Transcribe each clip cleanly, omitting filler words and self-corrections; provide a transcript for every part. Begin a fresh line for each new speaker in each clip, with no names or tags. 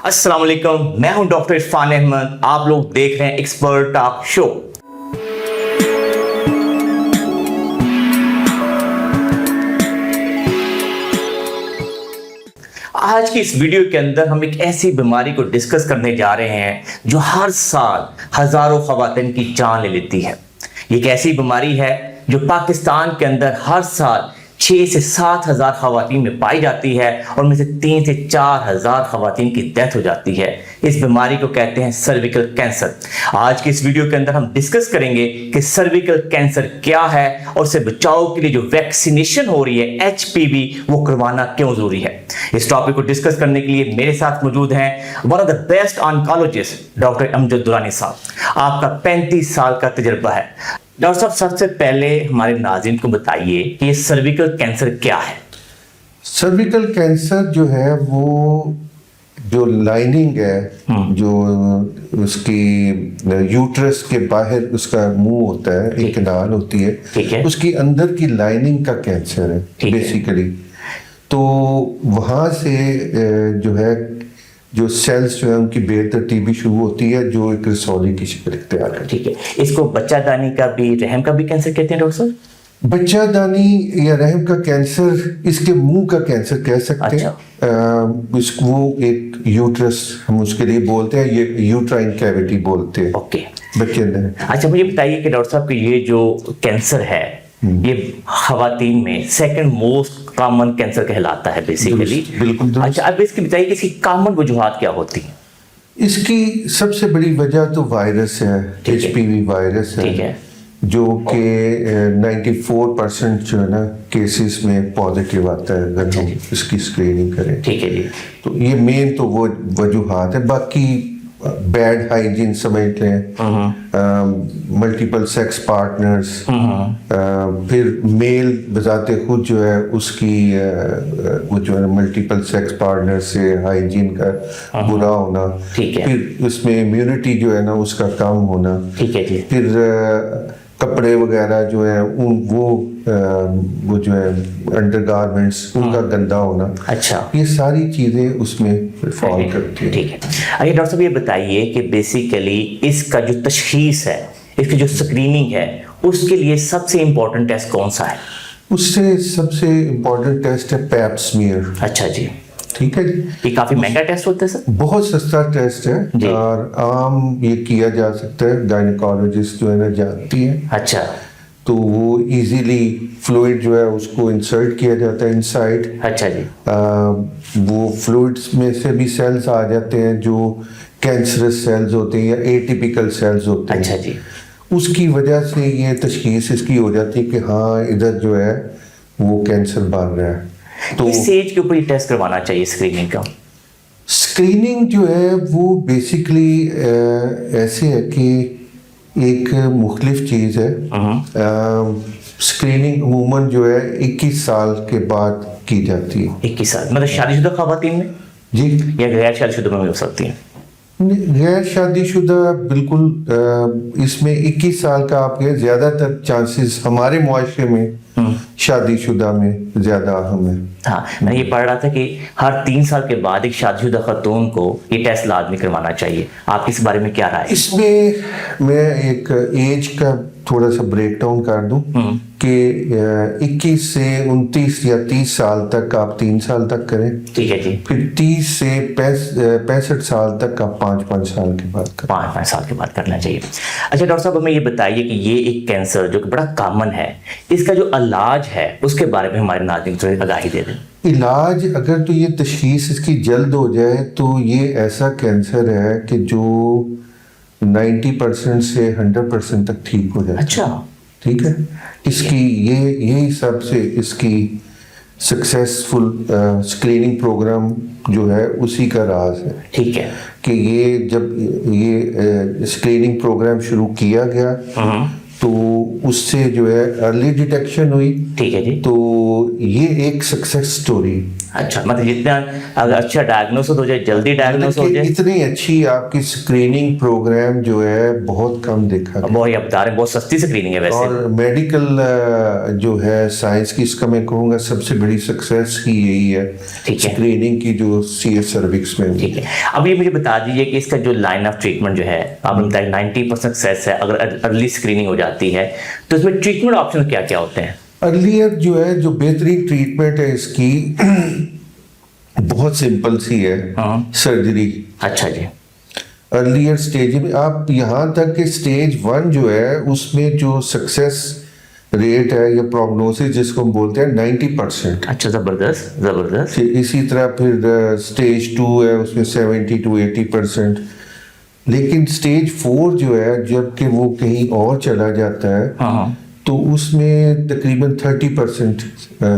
अस्सलाम वालेकुम, मैं हूं डॉक्टर इरफान अहमद। आप लोग देख रहे हैं एक्सपर्ट टॉक शो। आज की इस वीडियो के अंदर हम एक ऐसी बीमारी को डिस्कस करने जा रहे हैं जो हर साल हजारों खवातीन की जान ले लेती है। ये एक ऐसी बीमारी है जो पाकिस्तान के अंदर हर साल 6 से 7 हजार खवातीन में पाई जाती है और उनमें से 3 से 4 हजार खवातीन की डेथ हो जाती है। इस बीमारी को कहते हैं सर्विकल कैंसर। आज की इस वीडियो के अंदर हम डिस्कस करेंगे कि सर्विकल कैंसर क्या है और उससे बचाव के लिए जो वैक्सीनेशन हो रही है HPV वो करवाना क्यों जरूरी है। इस टॉपिक को डिस्कस करने के लिए मेरे साथ मौजूद हैं one of the best oncologist doctor Amjad Durrani साहब। आपका 35 साल का तजुर्बा है। डॉक्टर साहब, सबसे पहले हमारे नाज़रीन को बताइए कि ये सर्विकल कैंसर क्या है।
सर्विकल कैंसर जो है वो जो लाइनिंग है जो उसकी यूट्रस के बाहर उसका मुंह होता है, एक नाल होती है, उसकी अंदर की लाइनिंग का कैंसर है बेसिकली। तो वहाँ से जो है जो सेल्स जो है उनकी बेतरतीबी शुरू होती है जो एक रसौली की शक्ल इख्तियार करती है।
ठीक है, इसको बच्चादानी का भी रहम का भी कैंसर कहते हैं डॉक्टर साहब?
बच्चादानी या रहम का कैंसर, इसके मुंह का कैंसर कह सकते हैं। वो एक यूट्रस हम उसके लिए बोलते हैं, ये यूट्राइन कैविटी बोलते हैं।
ओके,
बच्चे अंदर।
अच्छा, मुझे बताइए कि डॉक्टर साहब कि ये जो कैंसर है ये खवातीन में सेकंड मोस्ट कॉमन कैंसर कहलाता है बेसिकली।
बिल्कुल।
अच्छा, अब इसकी बताइए कि इसकी कॉमन वजूहात क्या होती हैं?
इसकी सबसे बड़ी वजह तो वायरस है, HPV वायरस है, जो कि 94% जो है ना केसेस में पॉजिटिव आता है अगर हम इसकी स्क्रीनिंग करें।
ठीक है जी।
तो ये मेन तो वो वजूहात है। बाकी बैड हाइजीन समझ लें, मल्टीपल सेक्स पार्टनर्स, फिर मेल बजाते खुद जो है उसकी वो जो है मल्टीपल सेक्स पार्टनर से हाइजीन का बुरा होना, फिर उसमें इम्यूनिटी जो है ना उसका कम होना, फिर कपड़े वगैरह जो है वो जो है अंडरगारमेंट्स उनका गंदा होना।
अच्छा,
ये सारी चीजें उसमें फॉल करती है।
ठीक है। आइए डॉक्टर साहब, ये बताइए कि बेसिकली इसका जो तशखीस है, इसकी जो स्क्रीनिंग है, उसके लिए सबसे इम्पोर्टेंट टेस्ट कौन सा है?
उससे सबसे इम्पोर्टेंट टेस्ट है पैप स्मीयर।
अच्छा जी,
ठीक है जी।
ये काफी महंगा टेस्ट होता है सर?
बहुत सस्ता टेस्ट है और आम ये किया जा सकता है, गायनेकोलॉजिस्ट जो है ना जानती है।
अच्छा,
तो वो इजीली फ्लूइड जो है उसको इंसर्ट किया जाता है इनसाइड।
अच्छा जी।
वो फ्लूइड्स में से भी सेल्स आ जाते हैं जो कैंसरस सेल्स होते हैं या एटिपिकल सेल्स होते हैं।
अच्छा जी।
उसकी वजह से ये तशखीस इसकी हो जाती है कि हाँ इधर जो है वो कैंसर बन रहा है।
तो इस एज के ऊपर टेस्ट करवाना चाहिए स्क्रीनिंग का?
स्क्रीनिंग जो है वो बेसिकली ऐसे है कि एक मुख्तलिफ चीज़ है। स्क्रीनिंग अमूमन जो है 21 साल के बाद की जाती है।
21 साल मतलब शादीशुदा खवातीन में
जी,
या गैर शादीशुदा में हो सकती है?
गैर शादीशुदा बिल्कुल इसमें 21 साल का आपके ज़्यादातर चांसेस हमारे मुआशरे में शादीशुदा में ज़्यादा अहम है।
हाँ, मैं ये पढ़ रहा था कि हर 3 साल के बाद एक शादीशुदा खातून को ये टेस्ट लाजमी करवाना चाहिए। आप इस बारे में क्या राय है?
इसमें मैं एक एज का थोड़ा सा ब्रेक डाउन कर दूं कि 21 से 29 या 30 साल तक आप 3 साल तक करें।
ठीक है जी।
फिर 30 से 65 साल तक आप 5-5 साल के बाद करें।
5-5 साल के बाद करना चाहिए। अच्छा डॉक्टर साहब, हमें ये बताइए कि ये एक कैंसर जो कि बड़ा कॉमन है, इसका जो इलाज है उसके बारे में हमारे नाज़रीन को आगाही दे दें।
इलाज अगर तो ये तशखीस इसकी जल्द हो जाए तो ये ऐसा कैंसर है कि जो 90% से 100% तक ठीक हो जाए।
अच्छा,
ठीक है। इसकी यही सबसे इसकी सक्सेसफुल स्क्रीनिंग प्रोग्राम जो है उसी का राज है।
ठीक है
कि ये जब ये स्क्रीनिंग प्रोग्राम शुरू किया गया तो उससे जो है अर्ली डिटेक्शन हुई।
ठीक है जी।
तो ये एक सक्सेस स्टोरी
अच्छा, मतलब जितना अगर अच्छा डायग्नोसिस हो जाए, जल्दी डायग्नोस हो जाए।
इतनी अच्छी आपकी स्क्रीनिंग प्रोग्राम जो है बहुत कम देखा गया।
बहुत, आप बता रहे हैं बहुत सस्ती स्क्रीनिंग है वैसे।
और मेडिकल जो है साइंस की, इसका मैं कहूँगा सबसे बड़ी सक्सेस ही यही है,
ठीक है।
स्क्रीनिंग की जो CS सर्विक्स में।
ठीक है, अब ये मुझे बता दीजिए कि इसका जो लाइन ऑफ ट्रीटमेंट जो है, आपने बताया 90% सक्सेस है अगर अर्ली स्क्रीनिंग हो जाती है, तो इसमें ट्रीटमेंट ऑप्शन क्या क्या होते हैं?
अर्लियर जो है, जो बेहतरीन ट्रीटमेंट है इसकी बहुत सिंपल सी है, सर्जरी।
अच्छा जी।
अर्लियर स्टेज में आप यहाँ तक कि स्टेज 1 जो है उसमें जो सक्सेस रेट है या प्रोग्नोसिस जिसको हम बोलते हैं 90%।
अच्छा, जबरदस्त जबरदस्त।
इसी तरह फिर स्टेज 2 है, उसमें 70 to 80%। लेकिन स्टेज 4 जो है, जबकि वो कहीं और चला जाता है,
हाँ,
तो उसमें तकरीबन 30%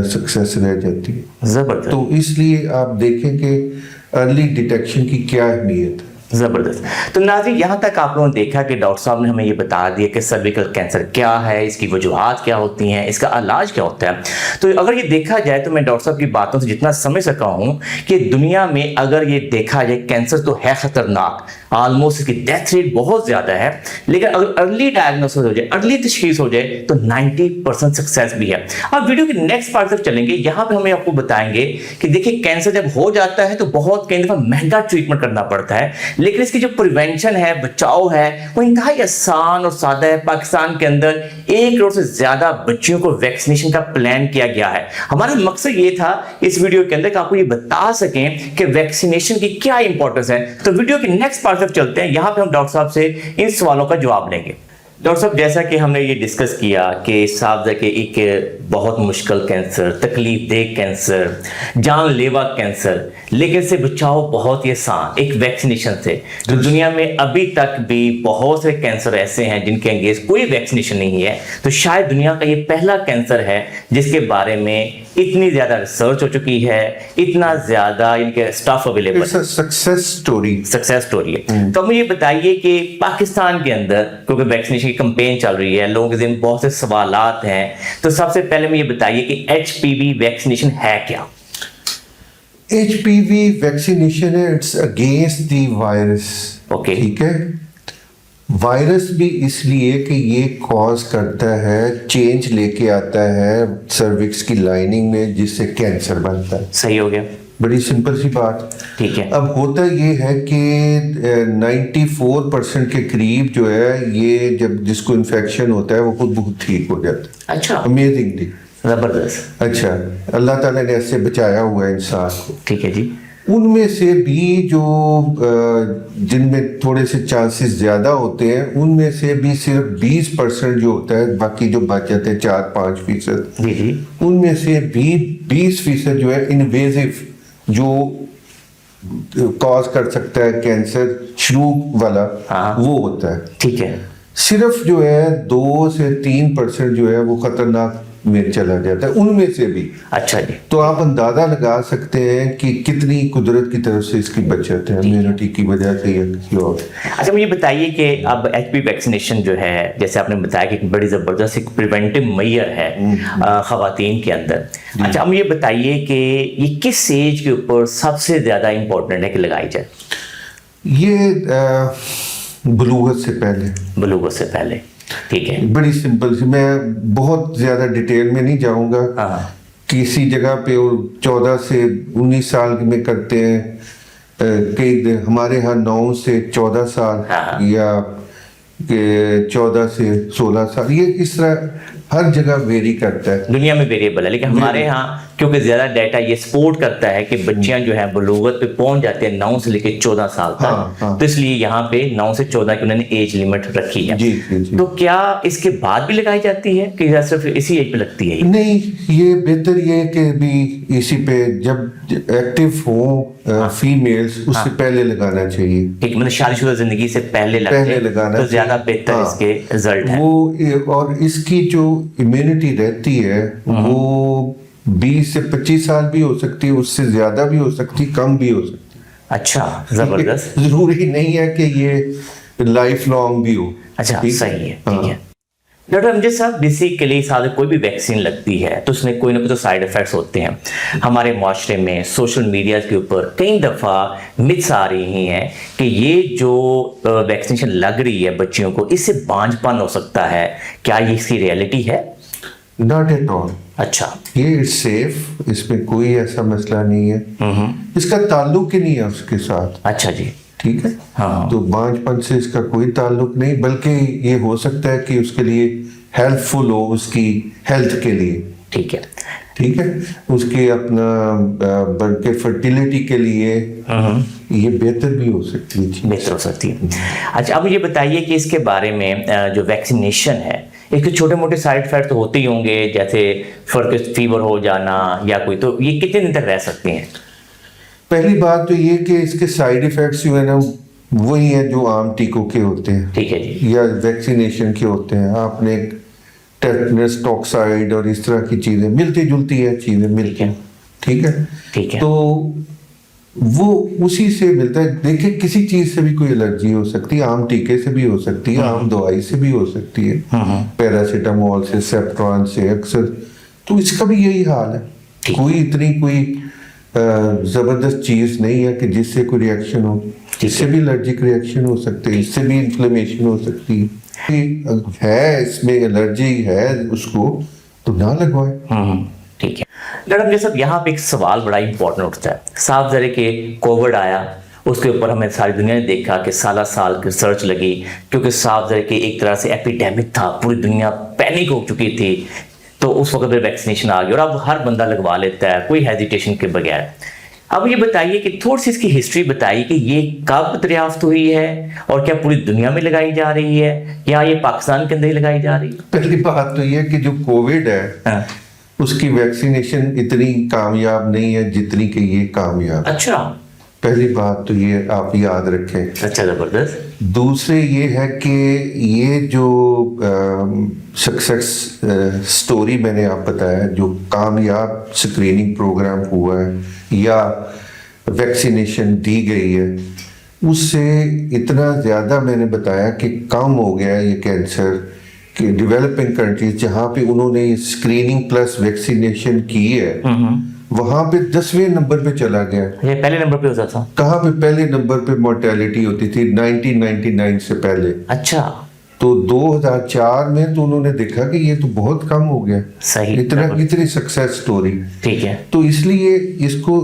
सक्सेस रह जाती है।
जबरदस्त।
तो इसलिए आप देखें कि अर्ली डिटेक्शन की क्या अहमियत है।
जबरदस्त। तो नाज़रीन, यहाँ तक आप लोगों ने देखा कि डॉक्टर साहब ने हमें ये बता दिया कि सर्विकल कैंसर क्या है, इसकी वजूहात क्या होती हैं, इसका इलाज क्या होता है। तो अगर ये देखा जाए तो मैं डॉक्टर साहब की बातों से जितना समझ सका हूँ कि दुनिया में अगर ये देखा जाए कैंसर तो है खतरनाक, ऑलमोस्ट इसकी डेथ रेट बहुत ज़्यादा है, लेकिन अगर अर्ली डायग्नोसिस हो जाए, अर्ली तशखीस हो जाए तो 90% सक्सेस भी है। अब वीडियो के नेक्स्ट पार्ट तक चलेंगे, यहाँ पे हमें आपको बताएंगे कि देखिए कैंसर जब हो जाता है तो बहुत कई दफ़ा महंगा ट्रीटमेंट करना पड़ता है, लेकिन इसकी जो प्रिवेंशन है, बचाव है, वो इंतहाई आसान और सादा है। पाकिस्तान के अंदर 1 करोड़ से ज्यादा बच्चियों को वैक्सीनेशन का प्लान किया गया है। हमारा मकसद ये था इस वीडियो के अंदर कि आपको ये बता सकें कि वैक्सीनेशन की क्या इंपॉर्टेंस है। तो वीडियो के नेक्स्ट पार्ट तक चलते हैं, यहां पे हम डॉक्टर साहब से इन सवालों का जवाब लेंगे। डॉक्टर साहब, जैसा कि हमने ये डिस्कस किया कि साहब के एक बहुत मुश्किल कैंसर, तकलीफ देह कैंसर, जानलेवा कैंसर, लेकिन से बचाव बहुत ही आसान एक वैक्सीनेशन से। तो दुनिया में अभी तक भी बहुत से कैंसर ऐसे हैं जिनके अगेंस्ट कोई वैक्सीनेशन नहीं है। तो शायद दुनिया का ये पहला कैंसर है जिसके बारे में इतनी ज्यादा रिसर्च हो चुकी है, इतना ज्यादा इनके स्टाफ अवेलेबल है।
सक्सेस
स्टोरी है। तो मुझे बताइए कि पाकिस्तान के अंदर, क्योंकि वैक्सीनेशन की कैंपेन चल रही है, लोगों के दिन बहुत से सवालात हैं, तो सबसे पहले मुझे बताइए कि HPV वैक्सीनेशन है क्या?
HPV वैक्सीनेशन है, it's against the virus.
Okay,
ठीक है। वायरस भी इसलिए कि ये कॉज करता है, चेंज लेके आता है सर्विक्स की लाइनिंग में, जिससे कैंसर बनता है।
सही हो गया,
बड़ी सिंपल सी बात।
ठीक है।
अब होता ये है कि 94% के करीब जो है, ये जब जिसको इन्फेक्शन होता है वो खुद बहुत ठीक हो जाता है।
अच्छा,
अमेजिंगली,
जबरदस्त।
अच्छा, अल्लाह ताला ने ऐसे बचाया हुआ है इंसान को।
ठीक है जी।
उनमें से भी जो जिनमें थोड़े से चांसेस ज्यादा होते हैं, उनमें से भी सिर्फ 20% जो होता है, बाकी जो बच जाते हैं 4-5%,
जी जी,
उनमें से भी 20% जो है इन्वेजिव, जो कॉज कर सकता है कैंसर, शुरू वाला,
हाँ,
वो होता है।
ठीक है।
सिर्फ जो है 2 से 3% जो है वो खतरनाक में चला जाता है, उनमें से भी।
अच्छा जी।
तो आप अंदाजा लगा सकते हैं कि कितनी कुदरत की तरफ से इसकी बचत है, इम्यूनिटी की वजह से या किसी और।
अच्छा, मुझे बताइए कि अब HPV वैक्सीनेशन जो है, जैसे आपने बताया कि बड़ी ज़बरदस्त एक प्रिवेंटिव मेजर है ख़वातीन के अंदर। अच्छा, अब मुझे बताइए कि ये किस एज के ऊपर सबसे ज़्यादा इम्पोर्टेंट है कि लगाई जाए?
ये बलूगत से पहले।
बलूगत से पहले, ठीक है।
बड़ी सिंपल सी, मैं बहुत ज्यादा डिटेल में नहीं जाऊंगा।
हाँ,
किसी जगह पे 14 से 19 साल में करते हैं, कई हमारे यहाँ 9 से 14 साल,
हाँ,
या 14 से 16 साल, ये इस तरह हर जगह वेरी करता है।
दुनिया में वेरिएबल है, लेकिन हमारे यहाँ क्योंकि ज्यादा डाटा ये सपोर्ट करता है कि बच्चियां जो है बलूगत पे पहुंच जाते हैं 9 से लेकर 14 साल तक।
हाँ।
तो इसलिए यहाँ पे 9 से 14 की उन्होंने एज लिमिट रखी है।
जी, जी।
तो क्या इसके बाद भी लगाई जाती है कि या सिर्फ इसी एज पे लगती है?
नहीं, ये बेहतर ये है कि भी इसी पे जब एक्टिव हो फीमेल्स, उससे पहले लगाना चाहिए।
ठीक, मतलब शादीशुदा जिंदगी से पहले
लगाना
तो ज्यादा बेहतर
हाँ,
इसके रिजल्ट है।
वो और इसकी जो इम्यूनिटी रहती है वो 20 से 25 साल भी हो सकती है, उससे ज्यादा भी हो सकती है, कम भी हो सकती है।
अच्छा, जबरदस्त।
जरूरी नहीं है कि ये लाइफ लॉन्ग भी हो।
अच्छा, सही है, ठीक है। डॉक्टर अमजद साहब, बेसिकली साथ कोई भी वैक्सीन लगती है तो उसमें कोई ना कोई तो साइड इफेक्ट्स होते हैं। हमारे माशरे में सोशल मीडिया के ऊपर कई दफ़ा मिथ्स आ रही हैं कि ये जो वैक्सीनेशन लग रही है बच्चियों को, इससे बांझपन हो सकता है। क्या ये इसकी रियलिटी है?
Not at all.
अच्छा,
ये इट्स सेफ, इसमें कोई ऐसा मसला नहीं है। इसका ताल्लुक ही नहीं है उसके साथ।
अच्छा जी,
ठीक है।
हाँ।
तो बांझपन से इसका कोई ताल्लुक नहीं, बल्कि ये हो सकता है कि उसके लिए हेल्पफुल हो, उसकी हेल्थ के लिए।
ठीक है।
ठीक है, उसके अपना बल्कि फर्टिलिटी के लिए ये बेहतर भी हो सकती है,
बेहतर हो सकती है। अच्छा, अब ये बताइए कि इसके बारे में जो वैक्सीनेशन है, इसके छोटे मोटे साइड इफेक्ट तो होते ही होंगे, जैसे फीवर हो जाना या कोई, तो ये कितने दिन तक रह सकते हैं?
पहली बात तो ये कि इसके साइड इफेक्ट्स जो है ना, वही है जो आम टीकों के होते हैं।
ठीक है जी।
या वैक्सीनेशन के होते हैं। आपने टेटनस, टॉक्साइड और इस तरह की चीजें मिलती जुलती है, चीजें मिलती हैं। ठीक है।
ठीक है।
तो वो उसी से मिलता है। देखिए, किसी चीज से भी कोई एलर्जी हो सकती है, आम टीके से भी हो सकती है, आम दवाई से भी हो सकती है, पैरासीटामोल से, सेप्ट्रॉन से अक्सर। तो इसका भी यही हाल है। कोई इतनी कोई जबरदस्त चीज नहीं है कि जिससे कोई रिएक्शन हो। इससे भी एलर्जिक रिएक्शन हो सकते हैं, इससे भी इन्फ्लेमेशन हो सकती है। इसमें एलर्जी है उसको तो ना लगवाए।
ठीक है। डॉक्टर जी साहब, यहाँ पे एक सवाल बड़ा इंपॉर्टेंट उठता है। साफ जरे के कोविड आया, उसके ऊपर हमें सारी दुनिया ने देखा कि साल की रिसर्च लगी, क्योंकि साफ जरे के एक तरह से एपिडेमिक था, पूरी दुनिया पैनिक हो चुकी थी। तो उस वक्त भी वैक्सीनेशन आ गई और अब हर बंदा लगवा लेता है, कोई हेजिटेशन के बगैर। अब ये बताइए कि थोड़ी सी इसकी हिस्ट्री बताइए कि ये कब दरियाफ्त हुई है और क्या पूरी दुनिया में लगाई जा रही है या ये पाकिस्तान के अंदर ही लगाई जा रही है?
पहली बात तो ये कि जो कोविड है उसकी वैक्सीनेशन इतनी कामयाब नहीं है जितनी कि ये कामयाब।
अच्छा,
पहली बात तो ये आप याद रखें।
अच्छा, जबरदस्त।
दूसरे ये है कि ये जो सक्सेस स्टोरी मैंने आप बताया, जो कामयाब स्क्रीनिंग प्रोग्राम हुआ है या वैक्सीनेशन दी गई है, उससे इतना ज़्यादा मैंने बताया कि कम हो गया है ये कैंसर कि डेवलपिंग कंट्रीज जहाँ पे उन्होंने स्क्रीनिंग प्लस वैक्सीनेशन की है वहां पे 10वें नंबर पे चला गया।
ये पहले नंबर पे होता था?
कहाँ पे पहले नंबर पे मोर्टेलिटी होती थी 1999 से पहले।
अच्छा।
तो 2004 में तो उन्होंने देखा कि ये तो बहुत कम हो गया।
सही।
इतनी सक्सेस स्टोरी।
ठीक है।
तो इसलिए इसको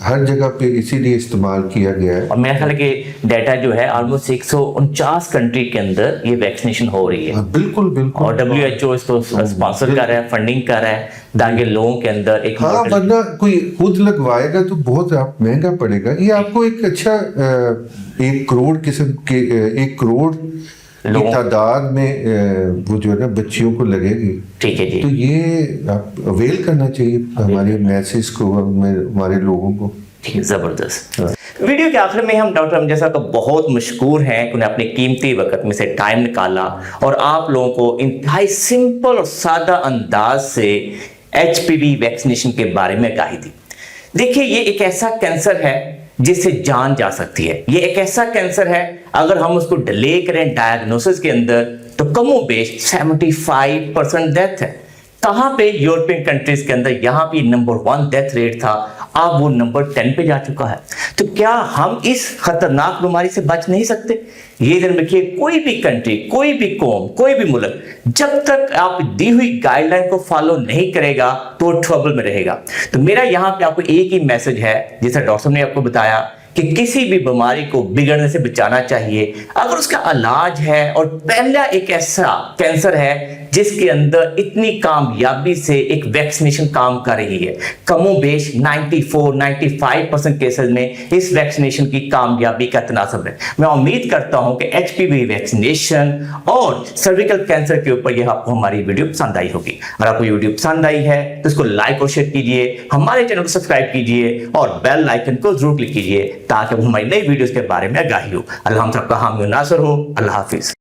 हर जगह पे इसीलिए इस्तेमाल किया गया है।
और मेरा ख्याल है कि डाटा जो है ऑलमोस्ट 149 कंट्री के अंदर ये वैक्सीनेशन हो रही है।
बिल्कुल बिल्कुल।
और WHO इसको स्पॉन्सर कर रहा है, फंडिंग कर रहा है, ताकि लोगों के अंदर एक
हाँ, वरना कोई खुद लगवाएगा तो बहुत महंगा पड़ेगा। ये आपको एक अच्छा 1 करोड़ किस्म के 1 करोड़ की तादाद में वो जो है ना बच्चियों को लगेगी।
ठीक है जी।
तो ये आप अवेल करना चाहिए हमारे मैसेज को, हमारे लोगों को।
ठीक है, जबरदस्त। वीडियो के आखिर में हम डॉक्टर अमजद साहब का बहुत मशहूर हैं कि उन्हें अपने कीमती वक्त में से टाइम निकाला और आप लोगों को इंतहाई सिंपल और सादा अंदाज से HPV वैक्सीनेशन के बारे में आगाही दी। देखिए, ये एक ऐसा कैंसर है जिससे जान जा सकती है। ये एक ऐसा कैंसर है, अगर हम उसको डिले करें डायग्नोसिस के अंदर तो कमो बेश 75% डेथ है। कहाँ पे? यूरोपियन कंट्रीज के अंदर। यहाँ पे नंबर 1 डेथ रेट था, अब वो नंबर 10 पे जा चुका है। तो क्या हम इस खतरनाक बीमारी से बच नहीं सकते? ये ध्यान रखिए, कोई भी कंट्री, कोई भी कौम, कोई भी मुल्क जब तक आप दी हुई गाइडलाइन को फॉलो नहीं करेगा तो ट्रबल में रहेगा। तो मेरा यहाँ पे आपको एक ही मैसेज है, जैसा डॉक्टर साहब ने आपको बताया कि किसी भी बीमारी को बिगड़ने से बचाना चाहिए अगर उसका इलाज है। और पहला एक ऐसा कैंसर है जिसके अंदर इतनी कामयाबी से एक वैक्सीनेशन काम कर रही है। कमोबेश 94-95% केसेस में इस वैक्सीनेशन की कामयाबी का तनासब है। मैं उम्मीद करता हूं कि HPV वैक्सीनेशन और सर्विकल कैंसर के ऊपर यह आपको हमारी वीडियो पसंद आई होगी। अगर आपको वीडियो पसंद आई है तो इसको लाइक और शेयर कीजिए, हमारे चैनल को सब्सक्राइब कीजिए और बेल आइकन को जरूर क्लिक कीजिए ताकि हमारी नई वीडियोस के बारे में आगाही हो। अल्लाह हम सबका हामी नासर हो। अल्लाह हाफिज।